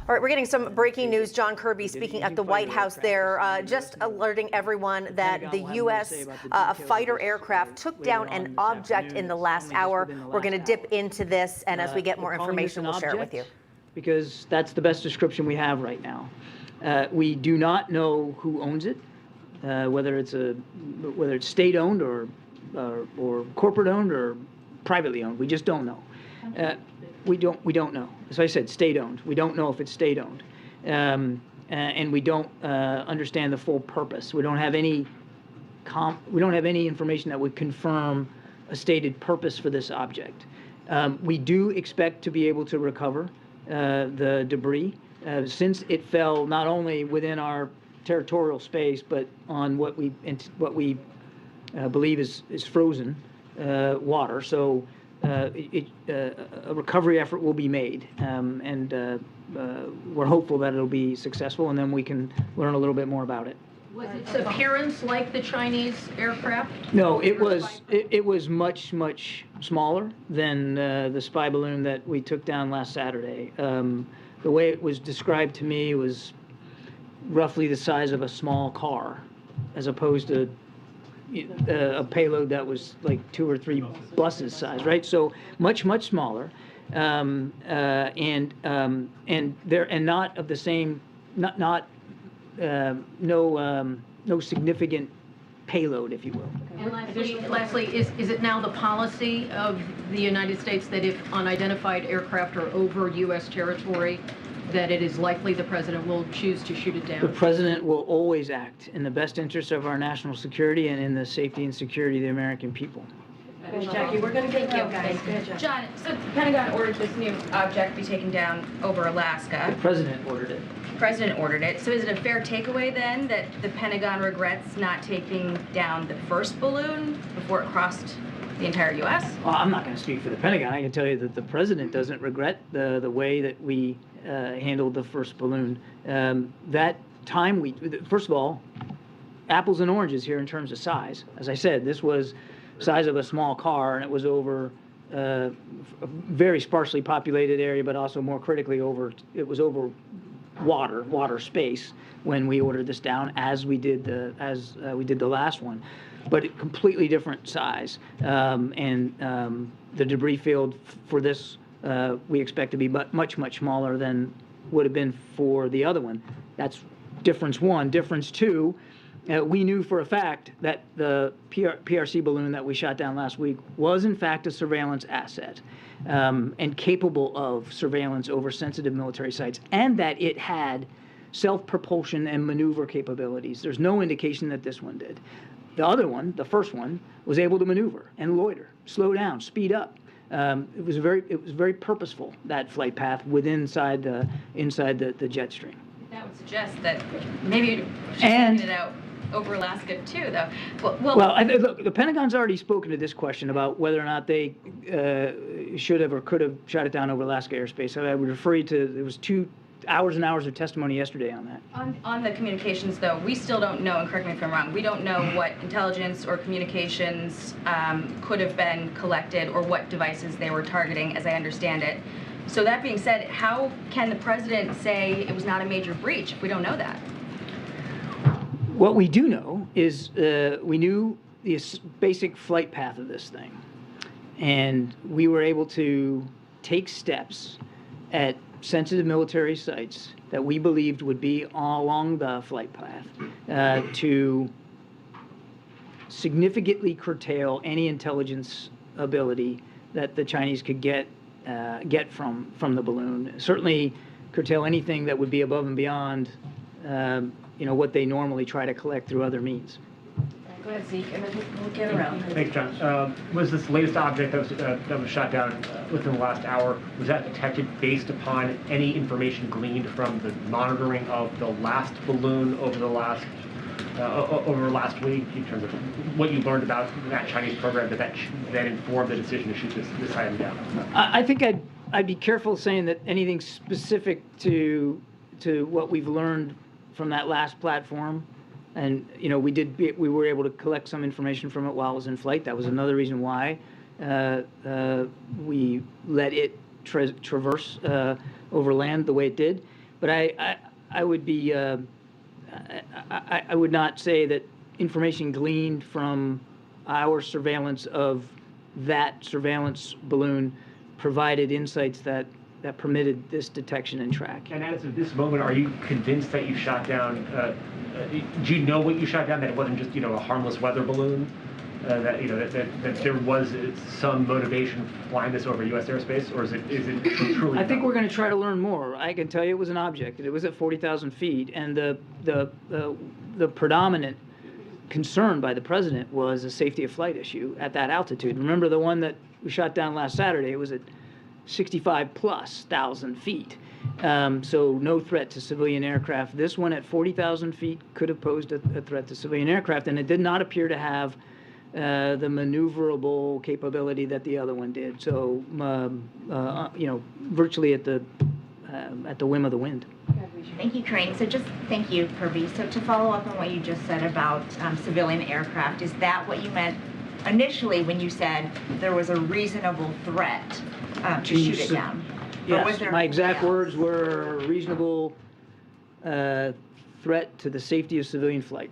All right, we're getting some breaking news. John Kirby speaking at the White House there, just alerting everyone that the U.S. Fighter aircraft took down an object in the last hour. We're going to dip into this, and as we get more information, we'll share it with you. Because that's the best description we have right now. We do not know who owns it, whether it's state-owned or corporate-owned or privately owned. We just don't know. We don't know. As I said, state-owned. We don't know if it's state-owned, and we don't understand the full purpose. We don't have any information that would confirm a stated purpose for this object. We do expect to be able to recover the debris since it fell not only within our territorial space, but on what we believe is frozen water. So a recovery effort will be made, and we're hopeful that it'll be successful, and then we can learn a little bit more about it. Was its appearance like the Chinese aircraft? No, it was much smaller than the spy balloon that we took down last Saturday. The way it was described to me was roughly the size of a small car, as opposed to a payload that was like 2 or 3 buses size, right? So much smaller, and not of the same, no significant payload, if you will. And lastly, is it now the policy of the United States that if unidentified aircraft are over U.S. territory, that it is likely the president will choose to shoot it down? The president will always act in the best interest of our national security and in the safety and security of the American people. Jackie, we're going to get you guys. John, so the Pentagon ordered this new object be taken down over Alaska. The president ordered it. The president ordered it. So is it a fair takeaway then that the Pentagon regrets not taking down the first balloon before it crossed the entire U.S.? Well, I'm not going to speak for the Pentagon. I can tell you that the president doesn't regret the way that we handled the first balloon. That time first of all, apples and oranges here in terms of size. As I said, this was size of a small car, and it was over a very sparsely populated area, but also more critically it was over water space when we ordered this down, as we did the last one, but a completely different size, and the debris field for this we expect to be much smaller than would have been for the other one. That's difference one. Difference two, we knew for a fact that the PRC balloon that we shot down last week was in fact a surveillance asset, and capable of surveillance over sensitive military sites, and that it had self-propulsion and maneuver capabilities. There's no indication that this one did. The other one, the first one, was able to maneuver and loiter, slow down, speed up. It was very purposeful, that flight path inside the jet stream. That would suggest that maybe she's taking it out over Alaska too, though. Look, the Pentagon's already spoken to this question about whether or not they should have or could have shot it down over Alaska airspace. I would refer you to, there was 2 hours and hours of testimony yesterday on that. On the communications, though, we still don't know, and correct me if I'm wrong, we don't know what intelligence or communications could have been collected or what devices they were targeting, as I understand it. So that being said, how can the president say it was not a major breach if we don't know that? What we do know is we knew the basic flight path of this thing, and we were able to take steps at sensitive military sites that we believed would be along the flight path to significantly curtail any intelligence ability that the Chinese could get from the balloon. Certainly curtail anything that would be above and beyond what they normally try to collect through other means. Go ahead, Zeke, and then we'll get around. Thanks, John. Was this latest object that was shot down within the last hour, was that detected based upon any information gleaned from the monitoring of the last balloon over last week, in terms of what you learned about that Chinese program that informed the decision to shoot this item down? I think I'd be careful saying that anything specific to what we've learned from that last platform. And we were able to collect some information from it while it was in flight. That was another reason why we let it traverse over land the way it did. But I would be, I would not say that information gleaned from our surveillance of that surveillance balloon provided insights that permitted this detection and track. And as of this moment, are you convinced that you shot down, do you know what you shot down, that it wasn't just, a harmless weather balloon? That, that there was some motivation flying this over U.S. airspace, or is it truly? I think we're going to try to learn more. I can tell you it was an object. It was at 40,000 feet, and the predominant concern by the president was a safety of flight issue at that altitude. Remember the one that we shot down last Saturday? It was at 65,000+ feet. So no threat to civilian aircraft. This one at 40,000 feet could have posed a threat to civilian aircraft, and it did not appear to have the maneuverable capability that the other one did. So, virtually at the whim of the wind. Thank you, Crane. So just thank you, Kirby. So to follow up on what you just said about civilian aircraft, is that what you meant initially when you said there was a reasonable threat to shoot it down? Or was Yes, there my exact anything else? words were reasonable threat to the safety of civilian flight.